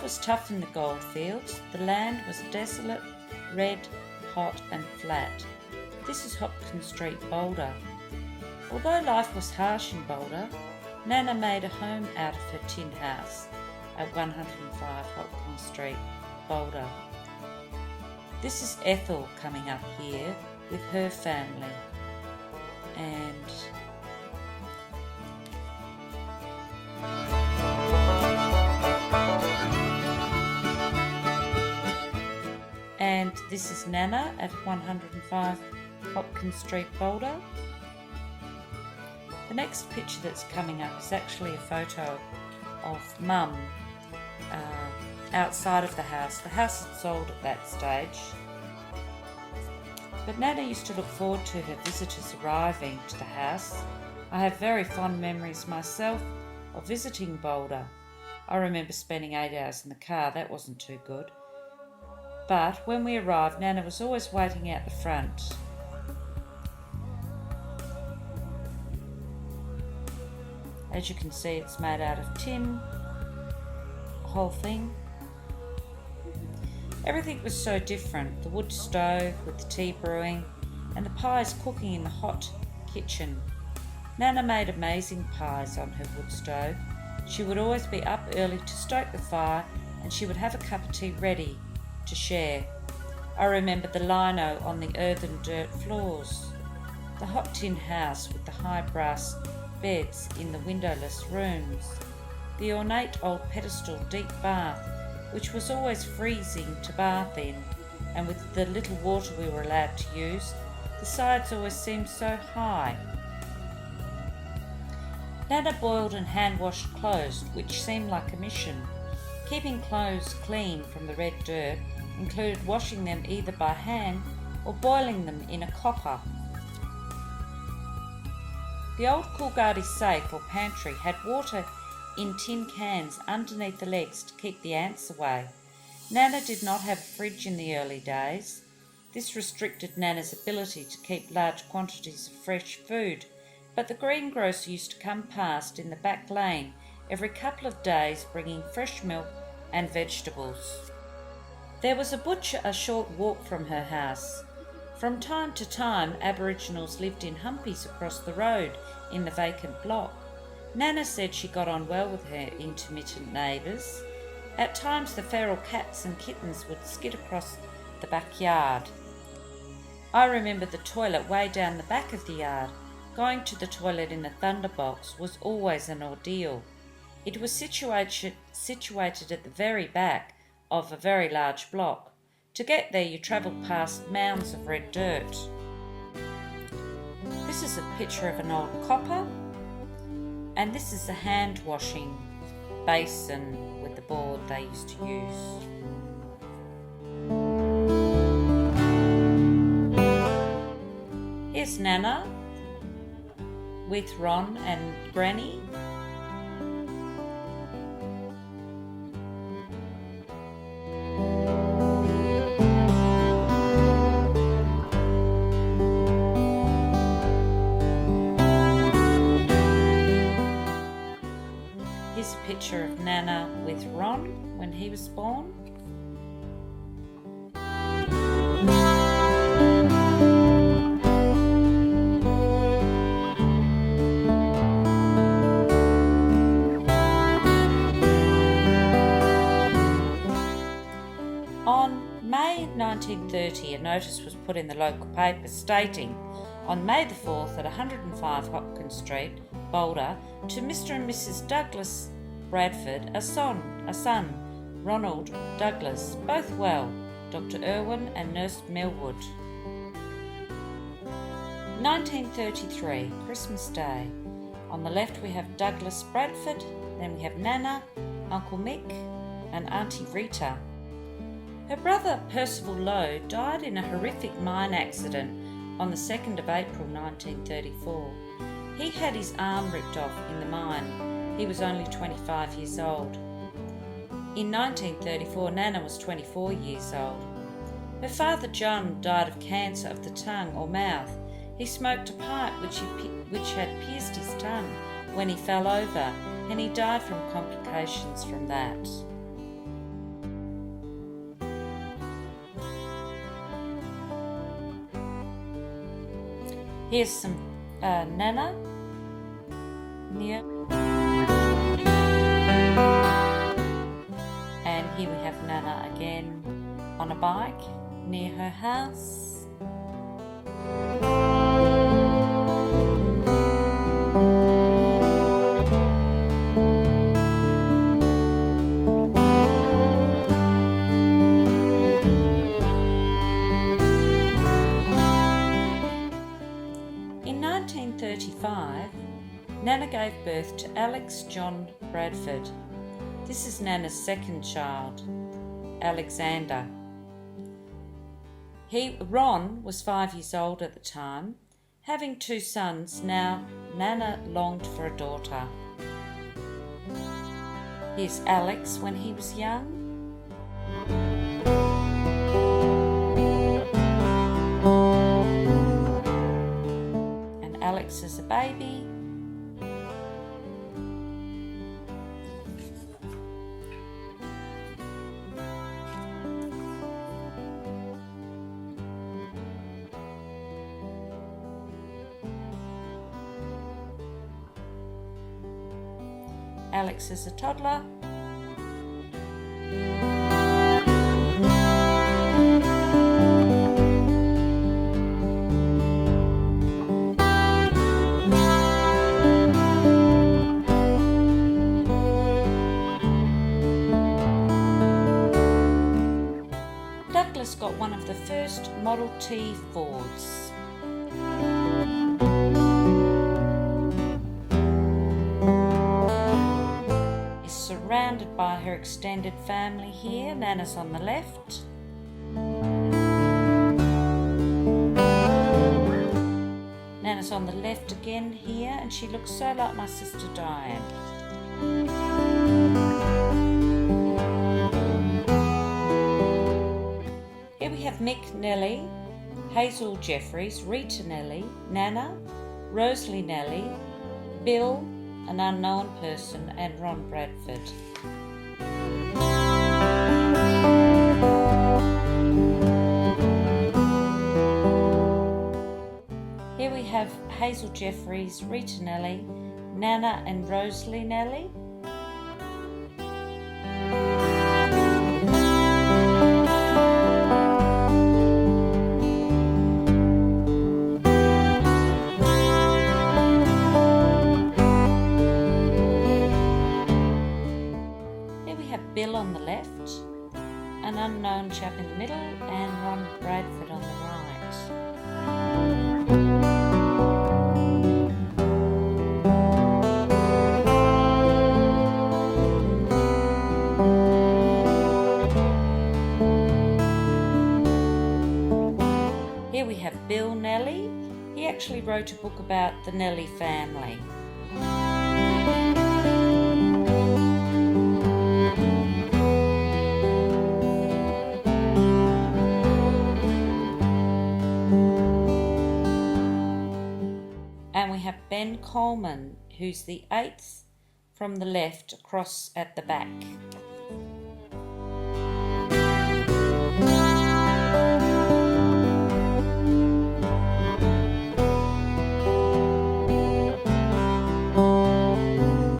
was tough in the goldfields. The land was desolate, red, hot and flat. This is Hopkins Street, Boulder. Although life was harsh in Boulder, Nana made a home out of her tin house at 105 Hopkins Street, Boulder. This is Ethel coming up here with her family, and this is Nana at 105 Hopkins Street, Boulder. The next picture that's coming up is actually a photo of Mum outside of the house. The house had sold at that stage, but Nana used to look forward to her visitors arriving to the house. I have very fond memories myself of visiting Boulder. I remember spending 8 hours in the car. That wasn't too good. But when we arrived, Nana was always waiting out the front. As you can see, it's made out of tin, the whole thing. Everything was so different. The wood stove with the tea brewing and the pies cooking in the hot kitchen. Nana made amazing pies on her wood stove. She would always be up early to stoke the fire, and she would have a cup of tea ready to share. I remember the lino on the earthen dirt floors, the hot tin house with the high brass beds in the windowless rooms, the ornate old pedestal deep bath, which was always freezing to bath in, and with the little water we were allowed to use, the sides always seemed so high. Nana boiled and hand-washed clothes, which seemed like a mission. Keeping clothes clean from the red dirt included washing them either by hand or boiling them in a copper. The old Coolgardie safe or pantry had water in tin cans underneath the legs to keep the ants away. Nana did not have a fridge in the early days. This restricted Nana's ability to keep large quantities of fresh food, but the greengrocer used to come past in the back lane every couple of days bringing fresh milk and vegetables. There was a butcher a short walk from her house. From time to time, Aboriginals lived in humpies across the road in the vacant block. Nana said she got on well with her intermittent neighbours. At times the feral cats and kittens would skid across the backyard. I remember the toilet way down the back of the yard. Going to the toilet in the thunderbox was always an ordeal. It was situated at the very back of a very large block. To get there you travelled past mounds of red dirt. This is a picture of an old copper, and this is a hand washing basin with the board they used to use. Here's Nana with Ron and Granny. Here's a picture of Nana with Ron when he was born. On May 1930, a notice was put in the local paper stating, on May the 4th at 105 Hopkins Street, Boulder, to Mr. and Mrs. Douglas Bradford, a son, Ronald Douglas, both well, Dr. Irwin and Nurse Millwood. 1933, Christmas Day. On the left we have Douglas Bradford, then we have Nana, Uncle Mick and Auntie Rita. Her brother Percival Lowe died in a horrific mine accident on the 2nd of April 1934. He had his arm ripped off in the mine. He was only 25 years old. In 1934, Nana was 24 years old. Her father John died of cancer of the tongue or mouth. He smoked a pipe which had pierced his tongue when he fell over, and he died from complications from that. Here's some Nana near. And here we have Nana again on a bike near her house. In 1935, Nana gave birth to Alex John Bradford. This is Nana's second child, Alexander. Ron was 5 years old at the time. Having 2 sons, now Nana longed for a daughter. Here's Alex when he was young. And Alex as a baby. Alex is a toddler. Douglas got one of the first Model T Fords. Surrounded by her extended family here. Nana's on the left. Nana's on the left again here, and she looks so like my sister Diane. Here we have Mick Nellie, Hazel Jeffries, Rita Nellie, Nana, Rosalie Nellie, Bill, an unknown person, and Ron Bradford. Here we have Hazel Jeffries, Rita Nellie, Nana and Rosalie Nellie. Bill on the left, an unknown chap in the middle, and Ron Bradford on the right. Here we have Bill Nellie. He actually wrote a book about the Nellie family. And we have Ben Coleman, who's the 8th from the left across at the back.